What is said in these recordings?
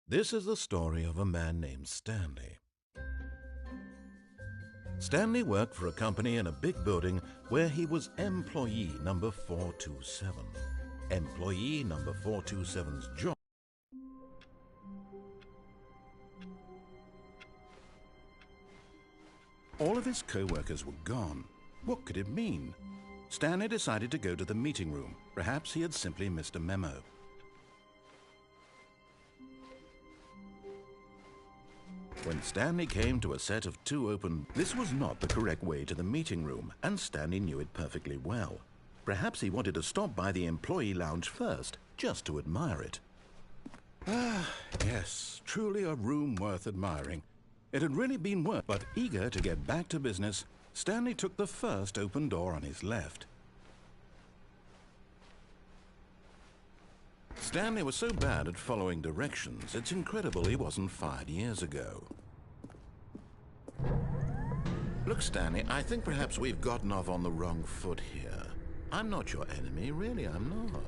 This is the story of a man named Stanley. Stanley worked for a company in a big building where he was employee number 427. Employee number 427's job. All of his co-workers were gone. What could it mean? Stanley decided to go to the meeting room. Perhaps he had simply missed a memo. When Stanley came to a set of two open, this was not the correct way to the meeting room, and Stanley knew it perfectly well. Perhaps he wanted to stop by the employee lounge first, just to admire it. Ah, yes, truly a room worth admiring. It had really been worth, but eager to get back to business, Stanley took the first open door on his left. Stanley was so bad at following directions, it's incredible he wasn't fired years ago. Look, Stanley, I think perhaps we've gotten off on the wrong foot here. I'm not your enemy, really, I'm not.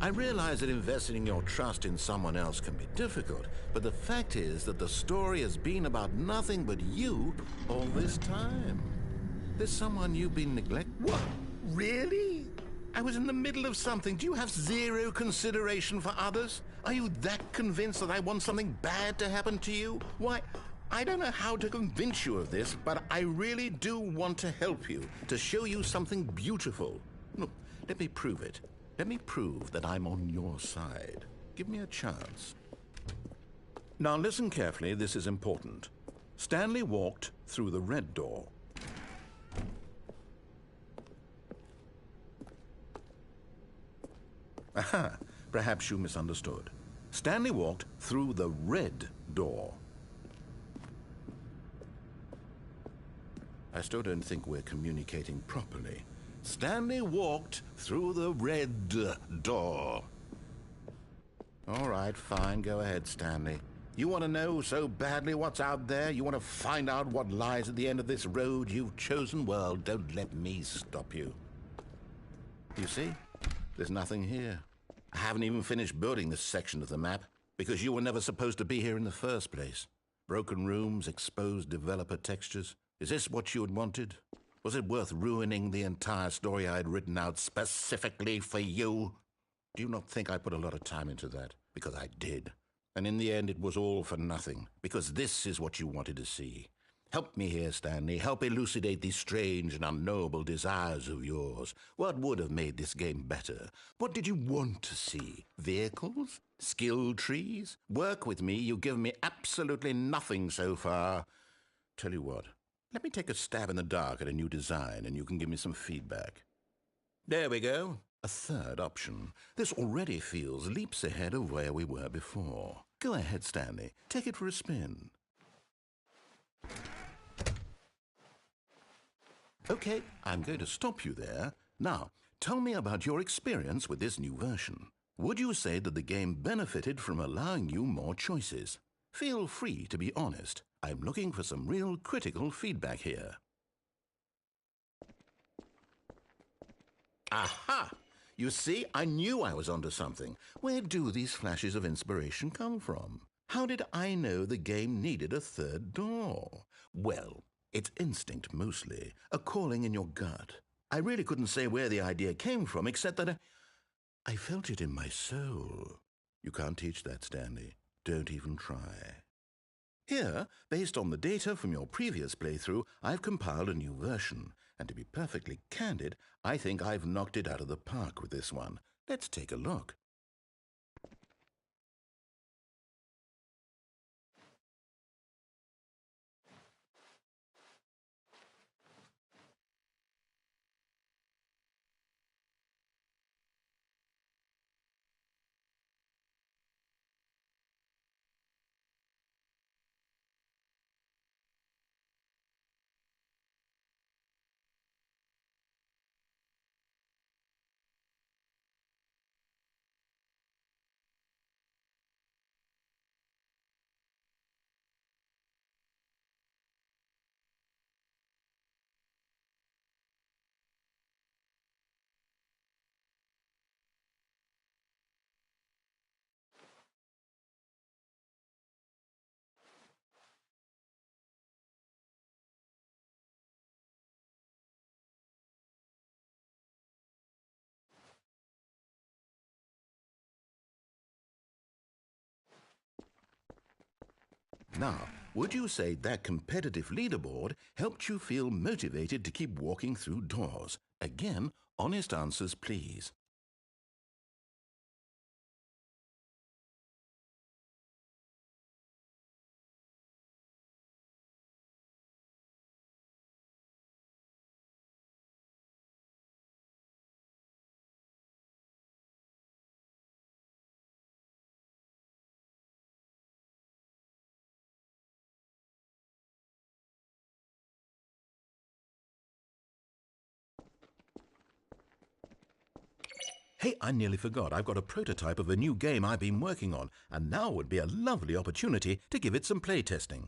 I realize that investing your trust in someone else can be difficult, but the fact is that the story has been about nothing but you all this time. There's someone you've been neglecting. What? Really? I was in the middle of something. Do you have zero consideration for others? Are you that convinced that I want something bad to happen to you? Why, I don't know how to convince you of this, but I really do want to help you, to show you something beautiful. Look, let me prove it. Let me prove that I'm on your side. Give me a chance. Now listen carefully, this is important. Stanley walked through the red door. Aha, perhaps you misunderstood. Stanley walked through the red door. I still don't think we're communicating properly. Stanley walked through the red door. All right, fine, go ahead, Stanley. You want to know so badly what's out there? You want to find out what lies at the end of this road you've chosen? Well, don't let me stop you. You see? There's nothing here. I haven't even finished building this section of the map because you were never supposed to be here in the first place. Broken rooms, exposed developer textures. Is this what you had wanted? Was it worth ruining the entire story I had written out specifically for you? Do you not think I put a lot of time into that? Because I did. And in the end, it was all for nothing, because this is what you wanted to see. Help me here, Stanley. Help elucidate these strange and unknowable desires of yours. What would have made this game better? What did you want to see? Vehicles? Skill trees? Work with me. You've given me absolutely nothing so far. Tell you what, let me take a stab in the dark at a new design, and you can give me some feedback. There we go. A third option. This already feels leaps ahead of where we were before. Go ahead, Stanley. Take it for a spin. Okay, I'm going to stop you there. Now, tell me about your experience with this new version. Would you say that the game benefited from allowing you more choices? Feel free to be honest. I'm looking for some real critical feedback here. Aha! You see, I knew I was onto something. Where do these flashes of inspiration come from? How did I know the game needed a third door? Well, it's instinct mostly, a calling in your gut. I really couldn't say where the idea came from, except that I felt it in my soul. You can't teach that, Stanley. Don't even try. Here, based on the data from your previous playthrough, I've compiled a new version. And to be perfectly candid, I think I've knocked it out of the park with this one. Let's take a look. Now, would you say that competitive leaderboard helped you feel motivated to keep walking through doors? Again, honest answers, please. Hey, I nearly forgot. I've got a prototype of a new game I've been working on, and now would be a lovely opportunity to give it some playtesting.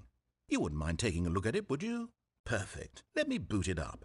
You wouldn't mind taking a look at it, would you? Perfect. Let me boot it up.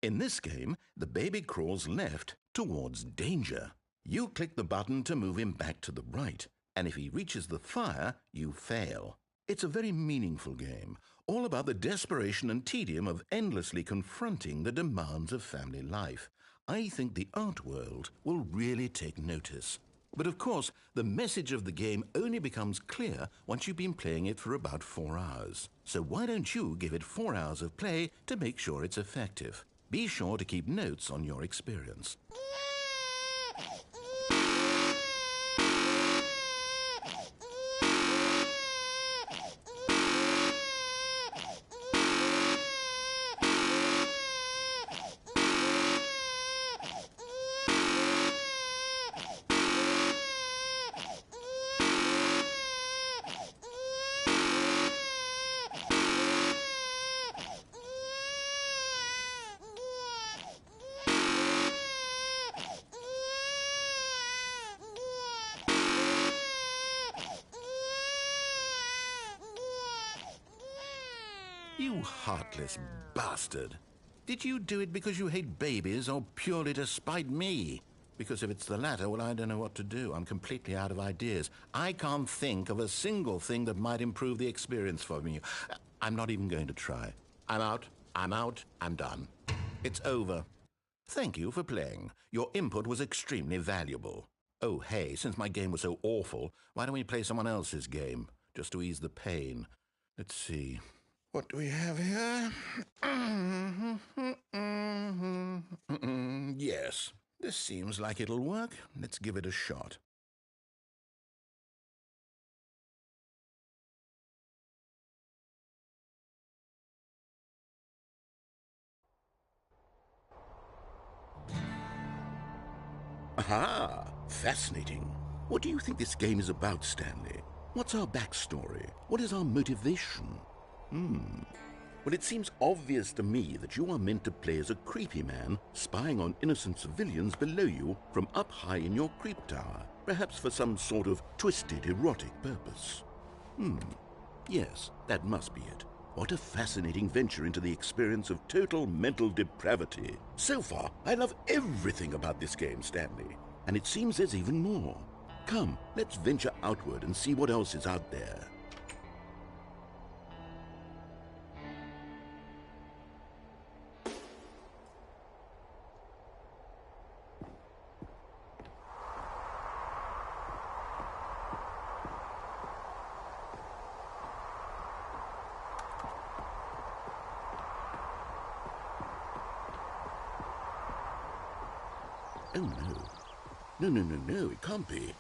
In this game, the baby crawls left towards danger. You click the button to move him back to the right, and if he reaches the fire, you fail. It's a very meaningful game, all about the desperation and tedium of endlessly confronting the demands of family life. I think the art world will really take notice. But of course, the message of the game only becomes clear once you've been playing it for about 4 hours. So why don't you give it 4 hours of play to make sure it's effective? Be sure to keep notes on your experience. You heartless bastard. Did you do it because you hate babies or purely to spite me? Because if it's the latter, well, I don't know what to do. I'm completely out of ideas. I can't think of a single thing that might improve the experience for me. I'm not even going to try. I'm out. I'm done. It's over. Thank you for playing. Your input was extremely valuable. Oh, hey, since my game was so awful, why don't we play someone else's game? Just to ease the pain. Let's see. What do we have here? Yes, this seems like it'll work. Let's give it a shot. Aha! Fascinating. What do you think this game is about, Stanley? What's our backstory? What is our motivation? Well, it seems obvious to me that you are meant to play as a creepy man spying on innocent civilians below you from up high in your creep tower, perhaps for some sort of twisted erotic purpose. Yes, that must be it. What a fascinating venture into the experience of total mental depravity. So far, I love everything about this game, Stanley. And it seems there's even more. Come, let's venture outward and see what else is out there. Oh, no. No, it can't be.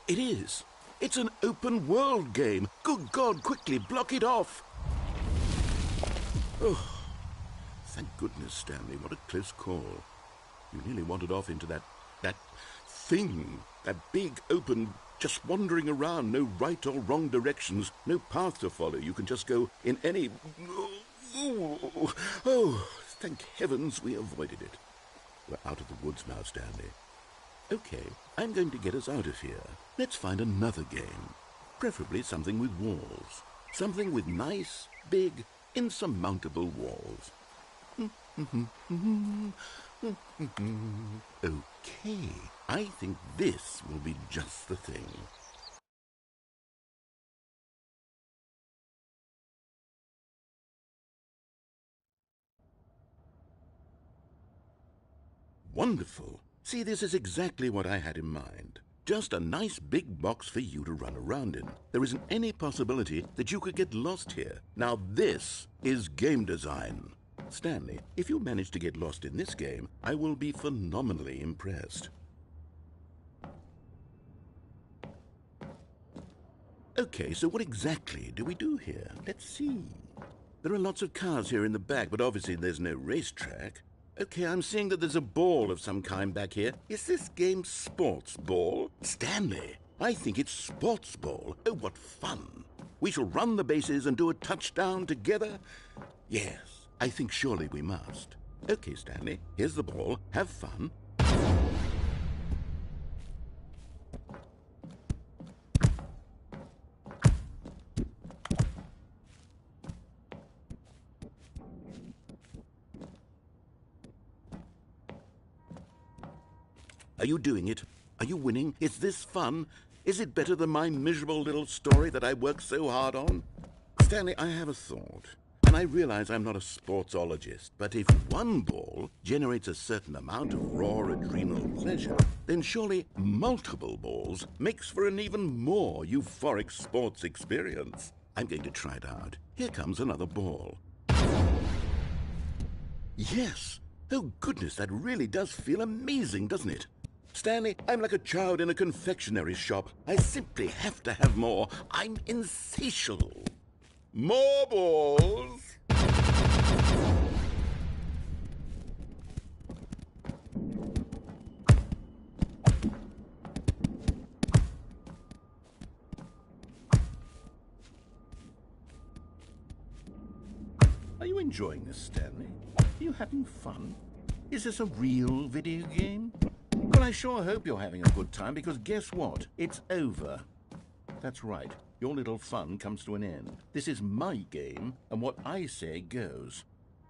It is. It's an open world game. Good God, quickly block it off. Oh, thank goodness, Stanley. What a close call. You nearly wandered off into that thing. That big, open, just wandering around. No right or wrong directions. No path to follow. You can just go in any... Oh, thank heavens we avoided it. We're out of the woods now, Stanley. Okay, I'm going to get us out of here. Let's find another game. Preferably something with walls. Something with nice, big, insurmountable walls. Okay, I think this will be just the thing. wonderful. See, this is exactly what I had in mind. Just a nice big box for you to run around in. There isn't any possibility that you could get lost here. Now this is game design. Stanley, if you manage to get lost in this game, I will be phenomenally impressed. Okay, so what exactly do we do here? Let's see. There are lots of cars here in the back, but obviously there's no racetrack. Okay, I'm seeing that there's a ball of some kind back here. Is this game sports ball? Stanley, I think it's sports ball. Oh, what fun. We shall run the bases and do a touchdown together? Yes, I think surely we must. Okay, Stanley, here's the ball. Have fun. Are you doing it? Are you winning? Is this fun? Is it better than my miserable little story that I worked so hard on? Stanley, I have a thought. And I realize I'm not a sportsologist, but if one ball generates a certain amount of raw adrenal pleasure, then surely multiple balls makes for an even more euphoric sports experience. I'm going to try it out. Here comes another ball. Yes! Oh goodness, that really does feel amazing, doesn't it? Stanley, I'm like a child in a confectionery shop. I simply have to have more. I'm insatiable. More balls! Are you enjoying this, Stanley? Are you having fun? Is this a real video game? Well, I sure hope you're having a good time, because guess what? It's over. That's right. Your little fun comes to an end. This is my game, and what I say goes.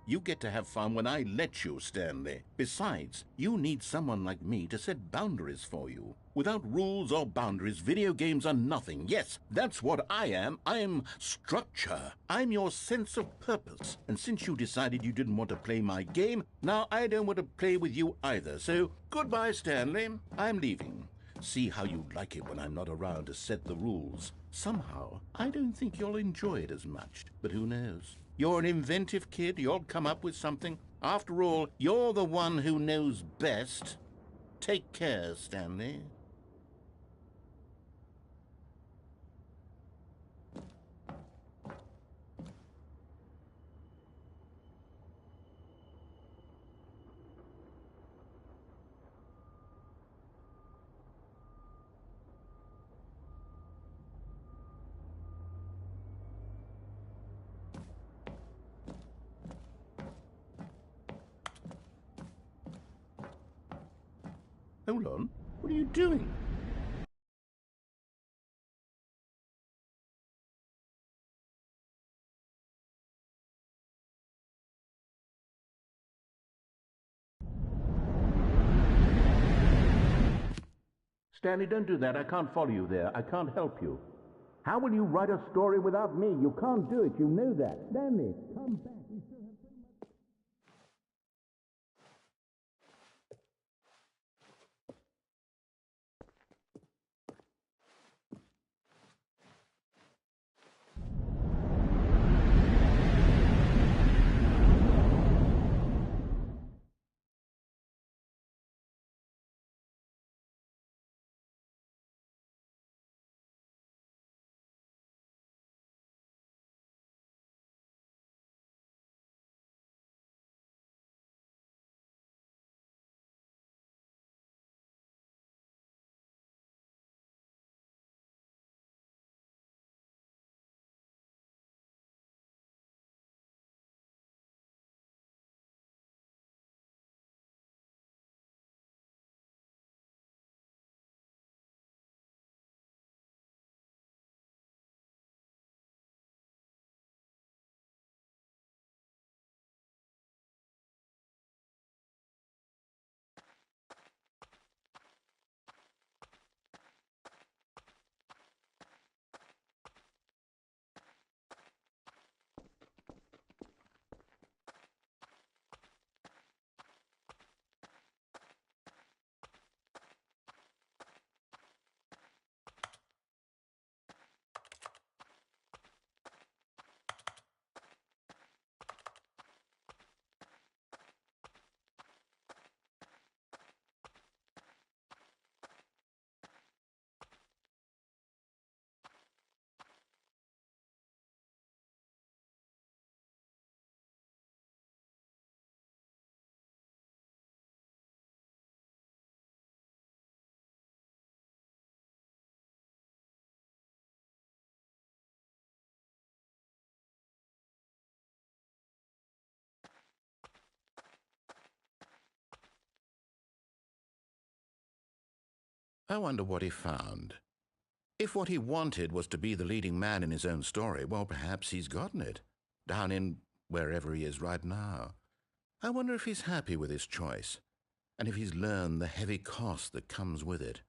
You get to have fun when I let you, Stanley. Besides, you need someone like me to set boundaries for you. Without rules or boundaries, video games are nothing. Yes, that's what I am. I'm structure. I'm your sense of purpose. And since you decided you didn't want to play my game, now I don't want to play with you either. So, goodbye, Stanley. I'm leaving. See how you like it when I'm not around to set the rules. Somehow, I don't think you'll enjoy it as much. But who knows? You're an inventive kid. You'll come up with something. After all, you're the one who knows best. Take care, Stanley. Hold on. What are you doing? Stanley, don't do that. I can't follow you there. I can't help you. How will you write a story without me? You can't do it. You know that. Stanley, come back. I wonder what he found. If what he wanted was to be the leading man in his own story, well, perhaps he's gotten it, down in wherever he is right now. I wonder if he's happy with his choice, and if he's learned the heavy cost that comes with it.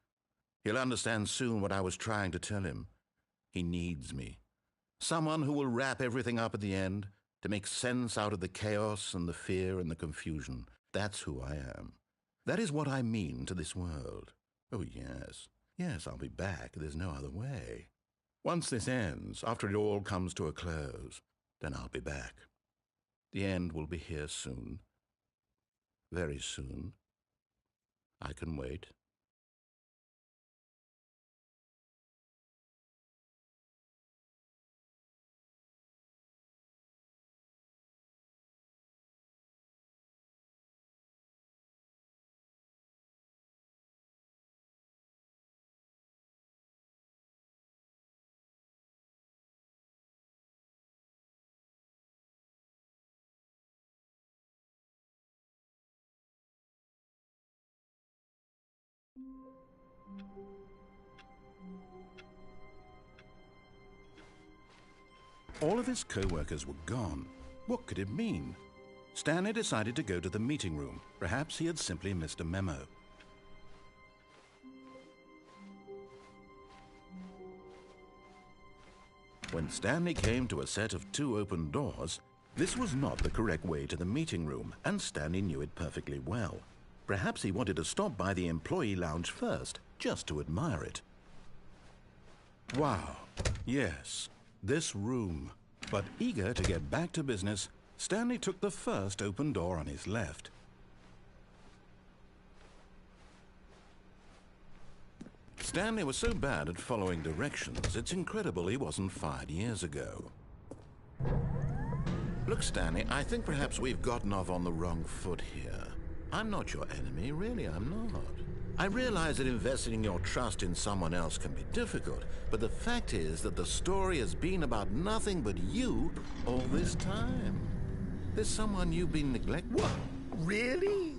He'll understand soon what I was trying to tell him. He needs me. Someone who will wrap everything up at the end, to make sense out of the chaos and the fear and the confusion. That's who I am. That is what I mean to this world. Oh, yes. Yes, I'll be back. There's no other way. Once this ends, after it all comes to a close, then I'll be back. The end will be here soon. Very soon. I can wait. All of his co-workers were gone. What could it mean? Stanley decided to go to the meeting room. Perhaps he had simply missed a memo. When Stanley came to a set of 2 open doors, this was not the correct way to the meeting room, and Stanley knew it perfectly well. Perhaps he wanted to stop by the employee lounge first, just to admire it. Wow, yes, this room. But eager to get back to business, Stanley took the first open door on his left. Stanley was so bad at following directions, it's incredible he wasn't fired years ago. Look, Stanley, I think perhaps we've gotten off on the wrong foot here. I'm not your enemy, really, I'm not. I realize that investing your trust in someone else can be difficult, but the fact is that the story has been about nothing but you all this time. There's someone you've been neglecting. What? Really?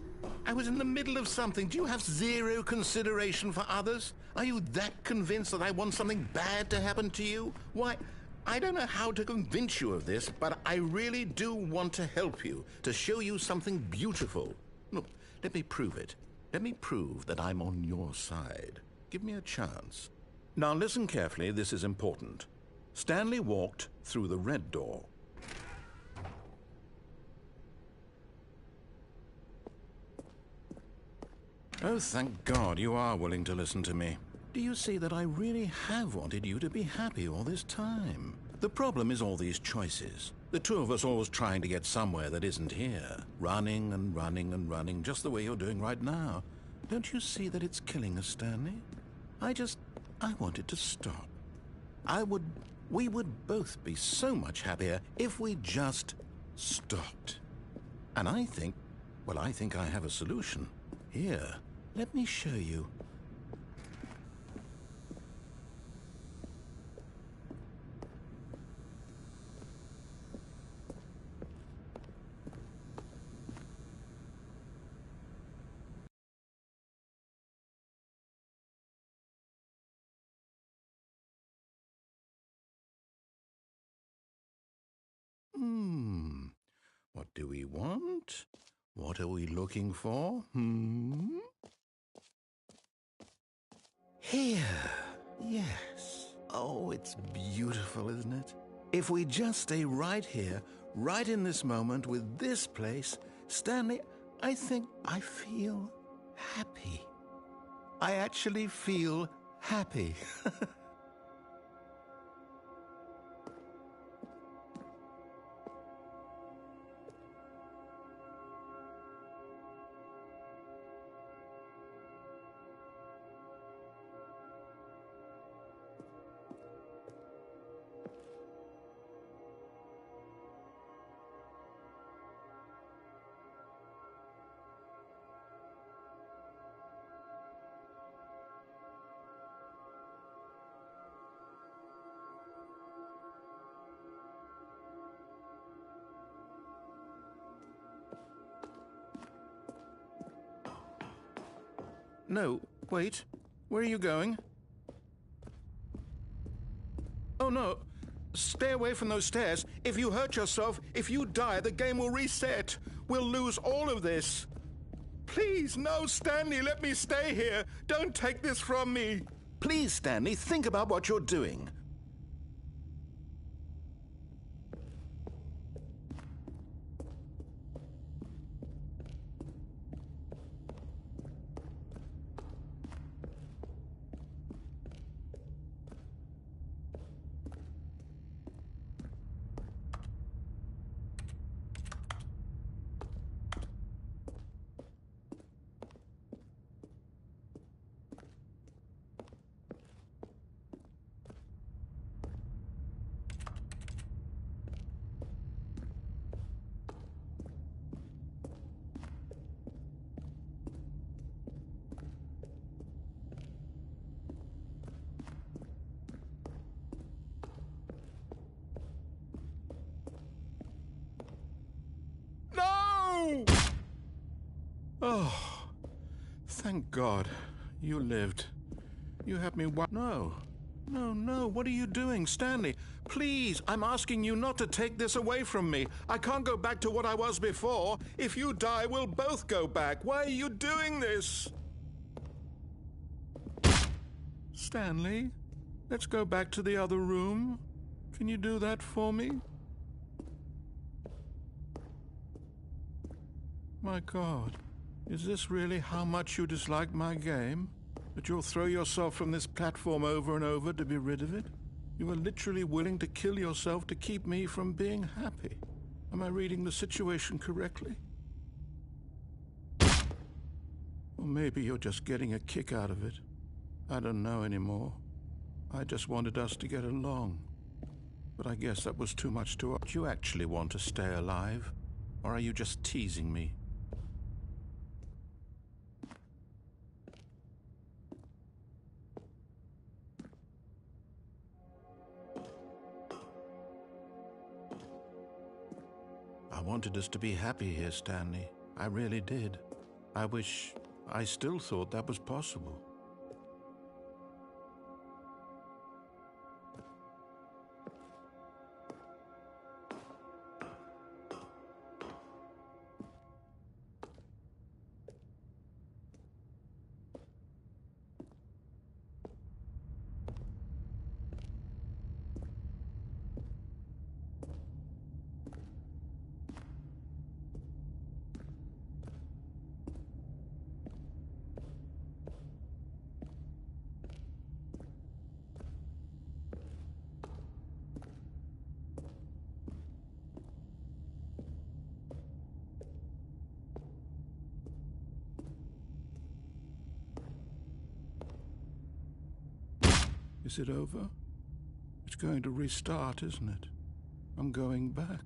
I was in the middle of something. Do you have zero consideration for others? Are you that convinced that I want something bad to happen to you? Why, I don't know how to convince you of this, but I really do want to help you, to show you something beautiful. Look, let me prove it. Let me prove that I'm on your side. Give me a chance. Now listen carefully, this is important. Stanley walked through the red door. Oh, thank God you are willing to listen to me. Do you see that I really have wanted you to be happy all this time? The problem is all these choices. The 2 of us always trying to get somewhere that isn't here. Running and running and running, just the way you're doing right now. Don't you see that it's killing us, Stanley? I want it to stop. We would both be so much happier if we just stopped. And I think I have a solution. Here, let me show you. What do we want? What are we looking for? Here. Yes. Oh, it's beautiful, isn't it? If we just stay right here, right in this moment with this place, Stanley, I think I feel happy. I actually feel happy. No, wait. Where are you going? Oh, no. Stay away from those stairs. If you hurt yourself, if you die, the game will reset. We'll lose all of this. Please, no, Stanley, let me stay here. Don't take this from me. Please, Stanley, think about what you're doing. Oh, thank God. You lived. You had me No. No. What are you doing, Stanley? Please, I'm asking you not to take this away from me. I can't go back to what I was before. If you die, we'll both go back. Why are you doing this? Stanley, let's go back to the other room. Can you do that for me? My God. Is this really how much you dislike my game? That you'll throw yourself from this platform over and over to be rid of it? You are literally willing to kill yourself to keep me from being happy. Am I reading the situation correctly? Or maybe you're just getting a kick out of it. I don't know anymore. I just wanted us to get along. But I guess that was too much to ask. Do you actually want to stay alive? Or are you just teasing me? I wanted us to be happy here, Stanley. I really did. I wish I still thought that was possible. Is it over? It's going to restart, isn't it? I'm going back.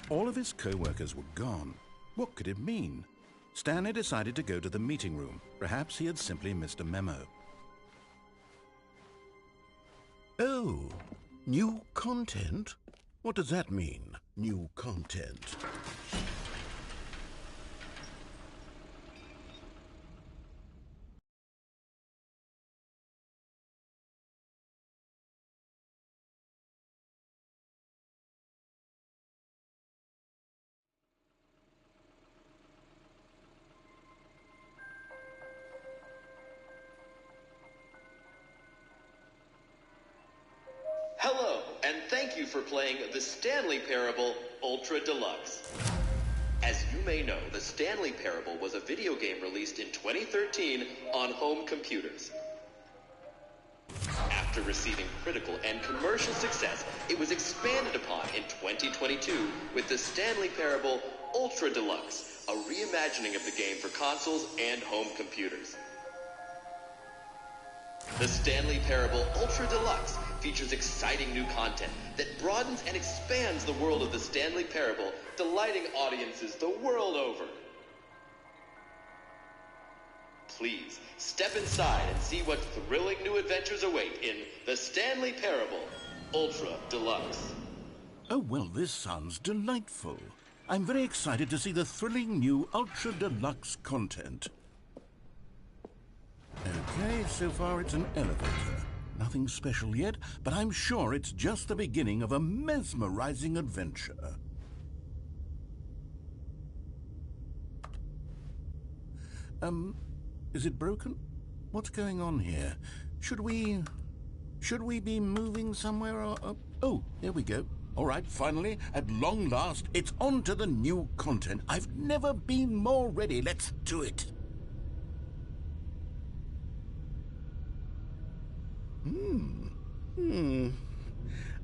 All of his co-workers were gone. What could it mean? Stanley decided to go to the meeting room. Perhaps he had simply missed a memo. Oh, new content? What does that mean, new content? Hello, and thank you for playing the Stanley Parable Ultra Deluxe. As you may know, the Stanley Parable was a video game released in 2013 on home computers. After receiving critical and commercial success, it was expanded upon in 2022 with the Stanley Parable Ultra Deluxe, a reimagining of the game for consoles and home computers. The Stanley Parable Ultra Deluxe features exciting new content that broadens and expands the world of the Stanley Parable, delighting audiences the world over. Please, step inside and see what thrilling new adventures await in The Stanley Parable Ultra Deluxe. Oh, well, this sounds delightful. I'm very excited to see the thrilling new Ultra Deluxe content. Okay, so far it's an elevator. Nothing special yet, but I'm sure it's just the beginning of a mesmerizing adventure. Is it broken? What's going on here? Should we be moving somewhere or... Oh, there we go. All right, finally, at long last, it's on to the new content. I've never been more ready. Let's do it.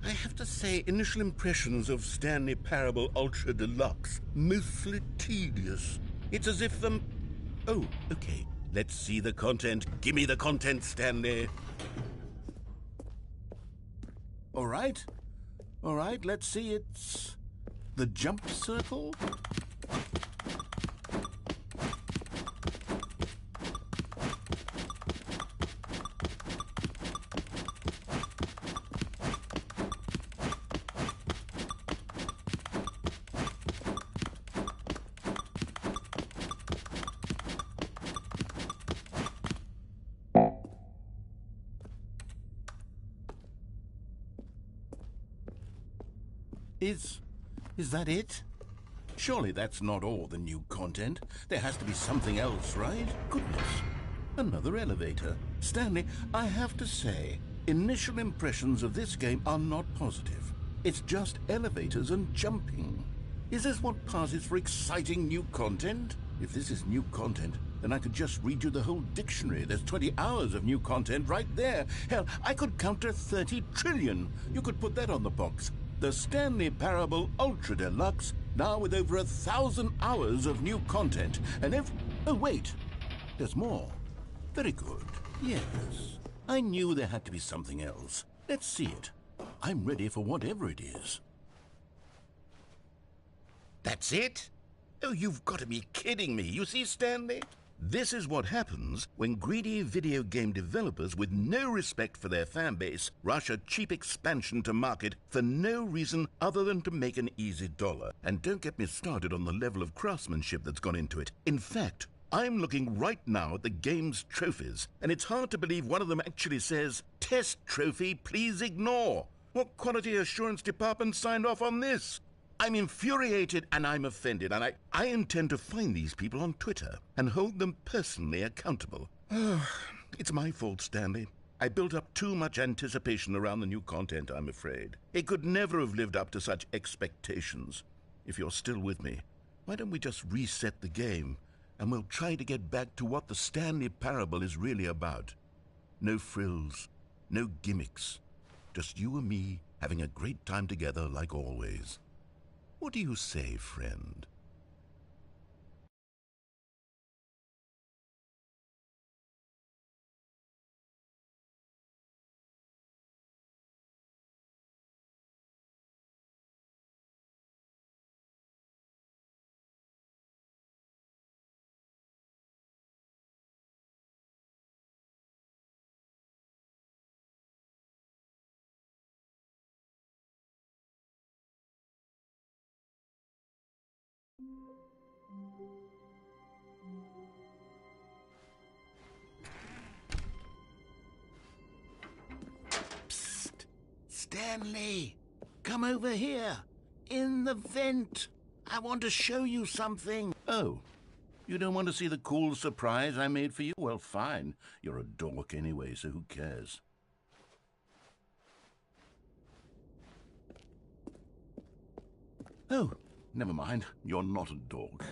I have to say, initial impressions of Stanley Parable Ultra Deluxe, mostly tedious. It's as if Oh, okay. Let's see the content. Give me the content, Stanley. All right, let's see. It's the jump circle. Is that it? Surely that's not all the new content. There has to be something else, right? Goodness. Another elevator. Stanley, I have to say, initial impressions of this game are not positive. It's just elevators and jumping. Is this what passes for exciting new content? If this is new content, then I could just read you the whole dictionary. There's 20 hours of new content right there. Hell, I could count to 30 trillion. You could put that on the box. The Stanley Parable Ultra Deluxe, now with over 1,000 hours of new content. And oh, wait, there's more. Very good. Yes, I knew there had to be something else. Let's see it. I'm ready for whatever it is. That's it? Oh, you've got to be kidding me. You see, Stanley? This is what happens when greedy video game developers with no respect for their fan base rush a cheap expansion to market for no reason other than to make an easy dollar. And don't get me started on the level of craftsmanship that's gone into it. In fact, I'm looking right now at the game's trophies, and it's hard to believe one of them actually says, "Test trophy, please ignore." What quality assurance department signed off on this? I'm infuriated and I'm offended, and I intend to find these people on Twitter and hold them personally accountable. It's my fault, Stanley. I built up too much anticipation around the new content, I'm afraid. It could never have lived up to such expectations. If you're still with me, why don't we just reset the game, and we'll try to get back to what the Stanley Parable is really about. No frills, no gimmicks. Just you and me having a great time together like always. What do you say, friend? Psst! Stanley! Come over here! In the vent! I want to show you something! Oh, you don't want to see the cool surprise I made for you? Well, fine. You're a dork anyway, so who cares? Oh, never mind. You're not a dork.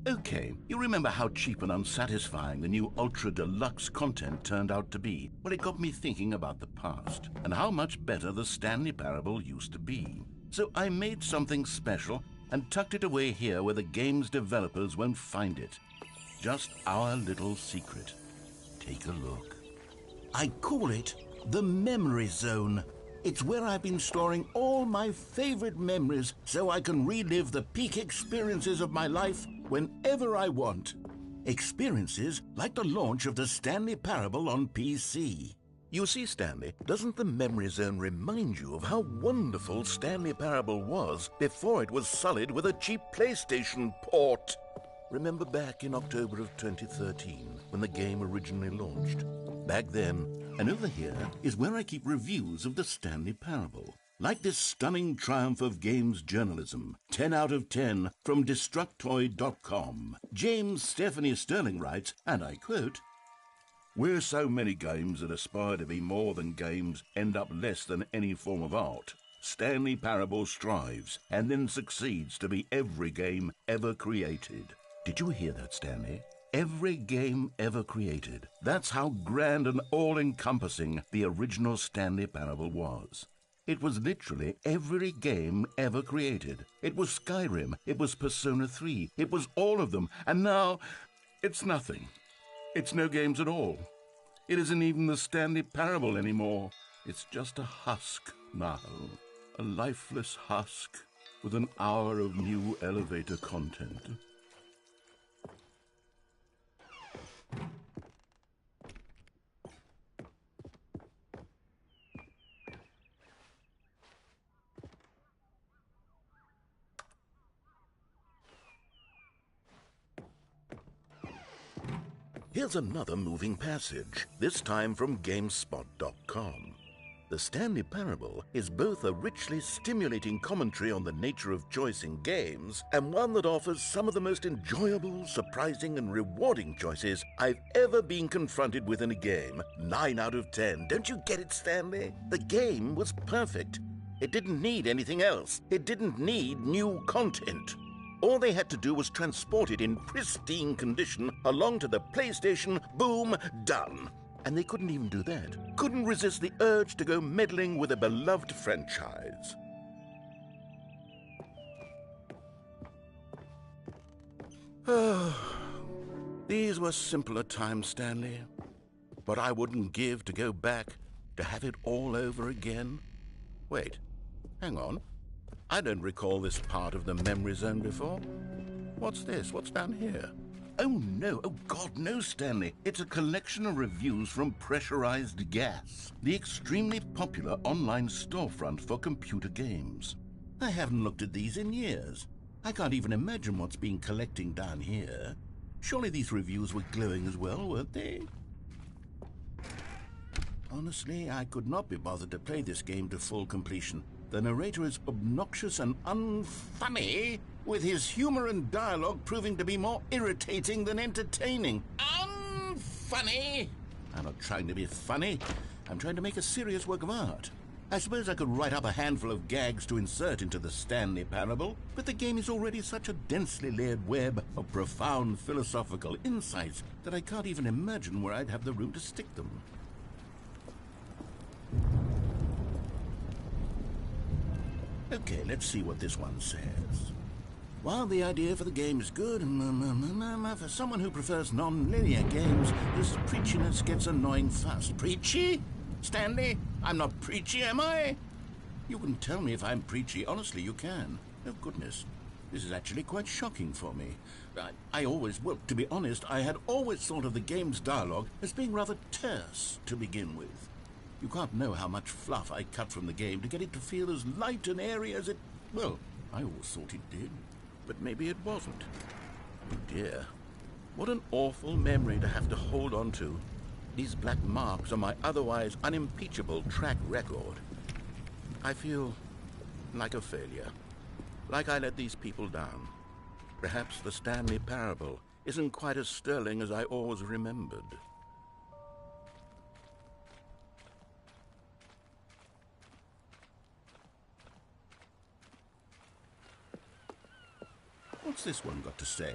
Okay, you remember how cheap and unsatisfying the new Ultra Deluxe content turned out to be? Well, it got me thinking about the past and how much better the Stanley Parable used to be. So I made something special and tucked it away here where the game's developers won't find it. Just our little secret. Take a look. I call it the Memory Zone. It's where I've been storing all my favorite memories so I can relive the peak experiences of my life whenever I want. Experiences like the launch of the Stanley Parable on PC. You see, Stanley, doesn't the Memory Zone remind you of how wonderful Stanley Parable was before it was sullied with a cheap PlayStation port? Remember back in October of 2013 when the game originally launched? Back then, and over here is where I keep reviews of the Stanley Parable. Like this stunning triumph of games journalism, 10 out of 10 from Destructoid.com. James Stephanie Sterling writes, and I quote, "Where so many games that aspire to be more than games end up less than any form of art, Stanley Parable strives and then succeeds to be every game ever created." Did you hear that, Stanley? Every game ever created. That's how grand and all-encompassing the original Stanley Parable was. It was literally every game ever created. It was Skyrim, it was Persona 3, it was all of them, and now it's nothing. It's no games at all. It isn't even the Stanley Parable anymore. It's just a husk now, a lifeless husk with an hour of new elevator content. Here's another moving passage, this time from GameSpot.com. The Stanley Parable is both a richly stimulating commentary on the nature of choice in games and one that offers some of the most enjoyable, surprising, and rewarding choices I've ever been confronted with in a game. 9 out of 10. Don't you get it, Stanley? The game was perfect. It didn't need anything else. It didn't need new content. All they had to do was transport it in pristine condition along to the PlayStation, boom, done. And they couldn't even do that. Couldn't resist the urge to go meddling with a beloved franchise. These were simpler times, Stanley. But I wouldn't give to go back to have it all over again. Wait, hang on. I don't recall this part of the Memory Zone before. What's this? What's down here? Oh, no. Oh, God, no, Stanley. It's a collection of reviews from Pressurized Gas, the extremely popular online storefront for computer games. I haven't looked at these in years. I can't even imagine what's been collecting down here. Surely these reviews were glowing as well, weren't they? Honestly, I could not be bothered to play this game to full completion. The narrator is obnoxious and unfunny, with his humor and dialogue proving to be more irritating than entertaining. Unfunny! I'm not trying to be funny. I'm trying to make a serious work of art. I suppose I could write up a handful of gags to insert into the Stanley Parable, but the game is already such a densely layered web of profound philosophical insights that I can't even imagine where I'd have the room to stick them. Okay, let's see what this one says. While the idea for the game is good, for someone who prefers non-linear games, this preachiness gets annoying fast. Preachy? Stanley, I'm not preachy, am I? You can tell me if I'm preachy. Honestly, you can. Oh, goodness. This is actually quite shocking for me. Well, to be honest, I had always thought of the game's dialogue as being rather terse to begin with. You can't know how much fluff I cut from the game to get it to feel as light and airy as it... Well, I always thought it did, but maybe it wasn't. Oh dear. What an awful memory to have to hold on to. These black marks on my otherwise unimpeachable track record. I feel like a failure. Like I let these people down. Perhaps the Stanley Parable isn't quite as sterling as I always remembered. What's this one got to say?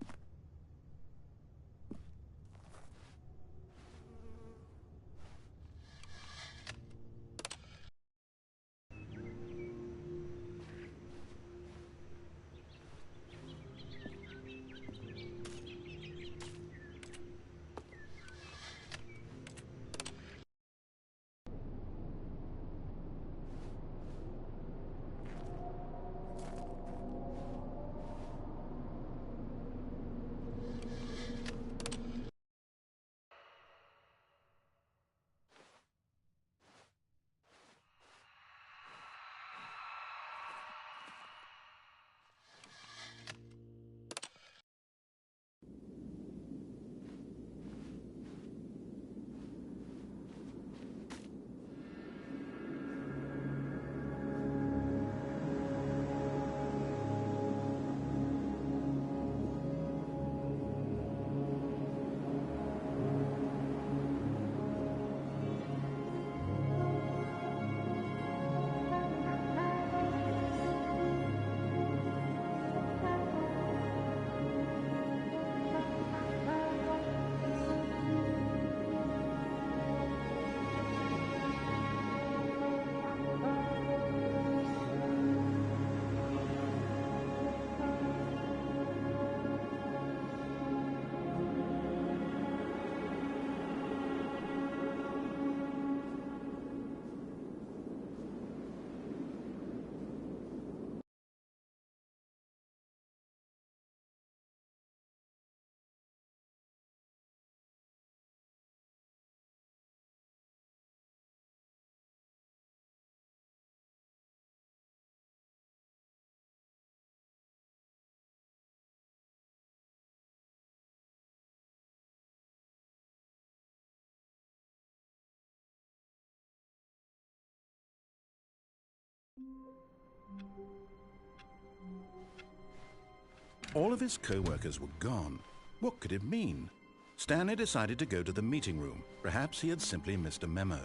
All of his co-workers were gone. What could it mean? Stanley decided to go to the meeting room. Perhaps he had simply missed a memo.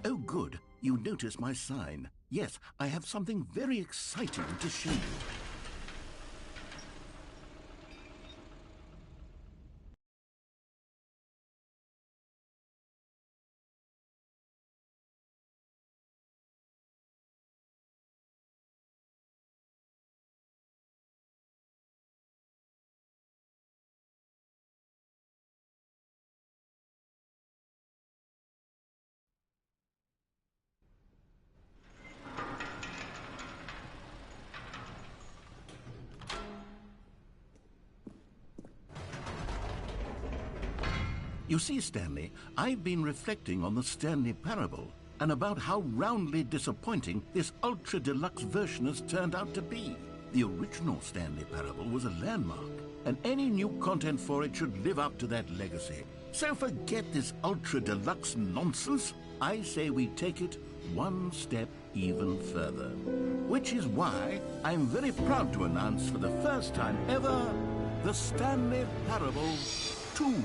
Oh, good. You noticed my sign. Yes, I have something very exciting to show you. You see, Stanley, I've been reflecting on the Stanley Parable and about how roundly disappointing this ultra-deluxe version has turned out to be. The original Stanley Parable was a landmark, and any new content for it should live up to that legacy. So forget this ultra-deluxe nonsense. I say we take it one step even further. Which is why I'm very proud to announce for the first time ever, the Stanley Parable 2.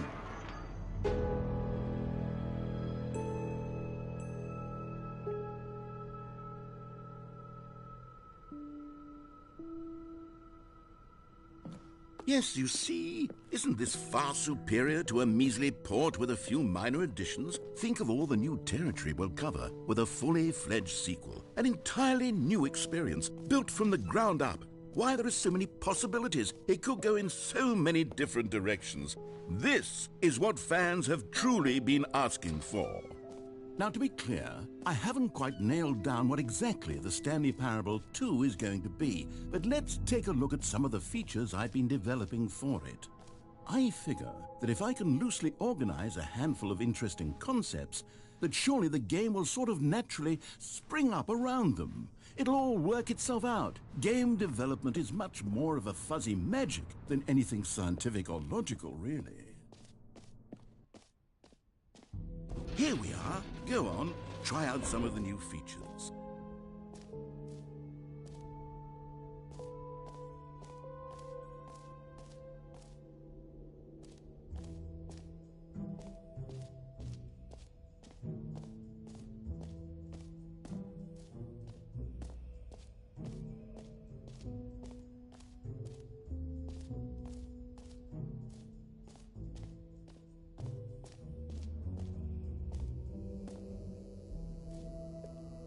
Yes, you see, isn't this far superior to a measly port with a few minor additions? Think of all the new territory we'll cover with a fully fledged sequel. An entirely new experience, built from the ground up. Why, there are so many possibilities. It could go in so many different directions. This is what fans have truly been asking for. Now, to be clear, I haven't quite nailed down what exactly the Stanley Parable 2 is going to be, but let's take a look at some of the features I've been developing for it. I figure that if I can loosely organize a handful of interesting concepts, that surely the game will sort of naturally spring up around them. It'll all work itself out. Game development is much more of a fuzzy magic than anything scientific or logical, really. Here we are. Go on, try out some of the new features.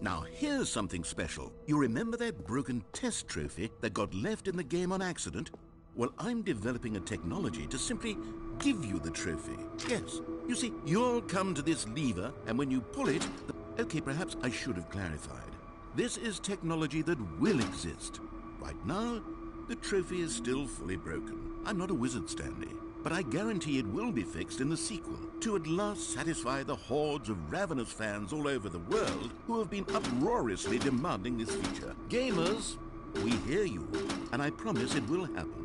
Now, here's something special. You remember that broken test trophy that got left in the game on accident? Well, I'm developing a technology to simply give you the trophy. Yes, you see, you'll come to this lever, and when you pull it... Okay, perhaps I should have clarified. This is technology that will exist. Right now, the trophy is still fully broken. I'm not a wizard, Stanley, but I guarantee it will be fixed in the sequel to at last satisfy the hordes of ravenous fans all over the world who have been uproariously demanding this feature. Gamers, we hear you, and I promise it will happen.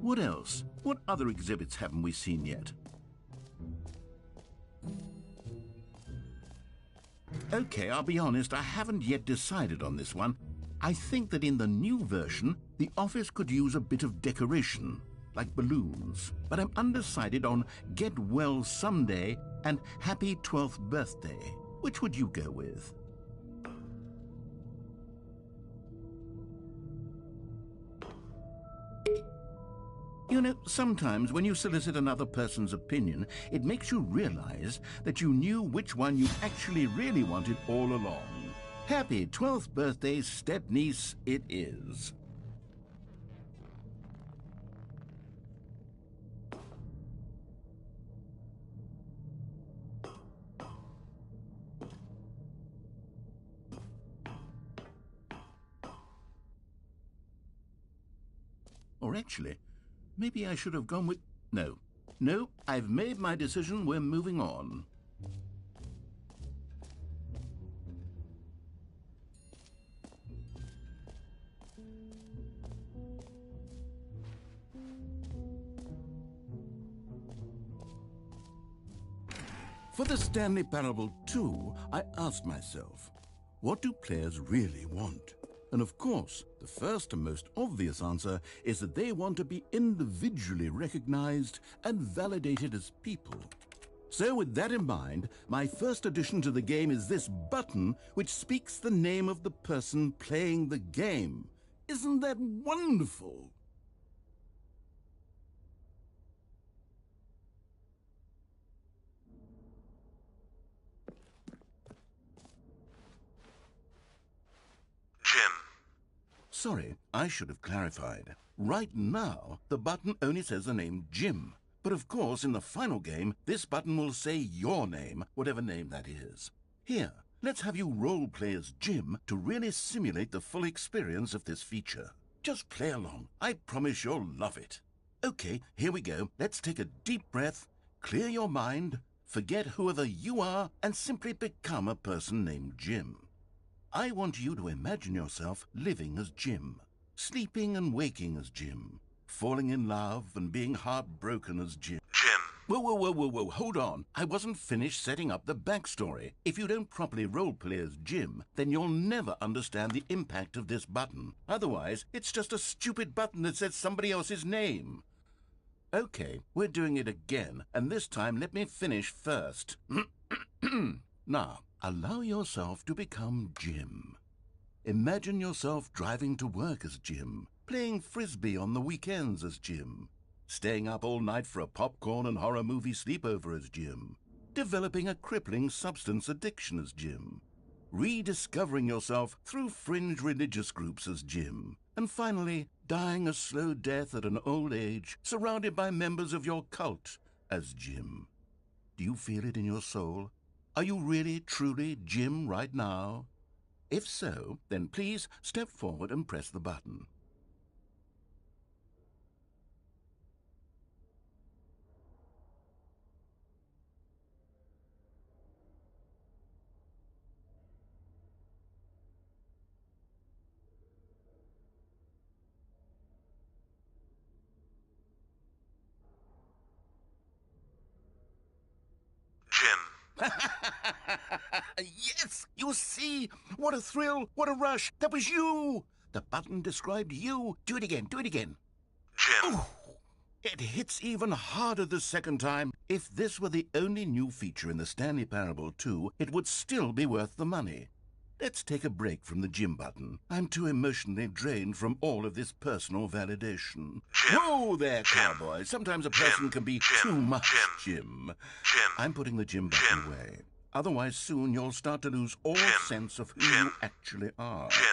What else? What other exhibits haven't we seen yet? Okay, I'll be honest, I haven't yet decided on this one. I think that in the new version, the office could use a bit of decoration, like balloons. But I'm undecided on Get Well Someday and Happy 12th Birthday. Which would you go with? You know, sometimes when you solicit another person's opinion, it makes you realize that you knew which one you actually really wanted all along. Happy 12th birthday, step-niece, it is. Or actually, maybe I should have gone with... No. No, I've made my decision. We're moving on. For the Stanley Parable 2, I asked myself, what do players really want? And of course, the first and most obvious answer is that they want to be individually recognized and validated as people. So with that in mind, my first addition to the game is this button which speaks the name of the person playing the game. Isn't that wonderful? Jim. Sorry, I should have clarified. Right now, the button only says the name Jim. But of course, in the final game, this button will say your name, whatever name that is. Here, let's have you role-play as Jim to really simulate the full experience of this feature. Just play along. I promise you'll love it. Okay, here we go. Let's take a deep breath, clear your mind, forget whoever you are, and simply become a person named Jim. I want you to imagine yourself living as Jim, sleeping and waking as Jim, falling in love and being heartbroken as Jim. Whoa, hold on. I wasn't finished setting up the backstory. If you don't properly roleplay as Jim, then you'll never understand the impact of this button. Otherwise, it's just a stupid button that says somebody else's name. Okay, we're doing it again, and this time let me finish first. Now, allow yourself to become Jim. Imagine yourself driving to work as Jim, playing frisbee on the weekends as Jim, staying up all night for a popcorn and horror movie sleepover as Jim, developing a crippling substance addiction as Jim, rediscovering yourself through fringe religious groups as Jim, and finally dying a slow death at an old age surrounded by members of your cult as Jim. Do you feel it in your soul? Are you really, truly Jim right now? If so, then please step forward and press the button. Yes! You see? What a thrill! What a rush! That was you! The button described you. Do it again. Do it again. Jim. Ooh, it hits even harder the second time. If this were the only new feature in the Stanley Parable 2, it would still be worth the money. Let's take a break from the Jim button. I'm too emotionally drained from all of this personal validation. Jim. Whoa there, Jim. cowboy. Sometimes a person can be too much Jim. I'm putting the Jim button away. Otherwise, soon you'll start to lose all sense of who you actually are. Jim.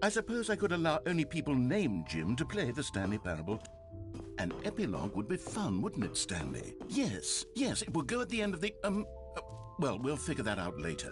I suppose I could allow only people named Jim to play the Stanley Parable. An epilogue would be fun, wouldn't it, Stanley? Yes, it will go at the end of the, well, we'll figure that out later.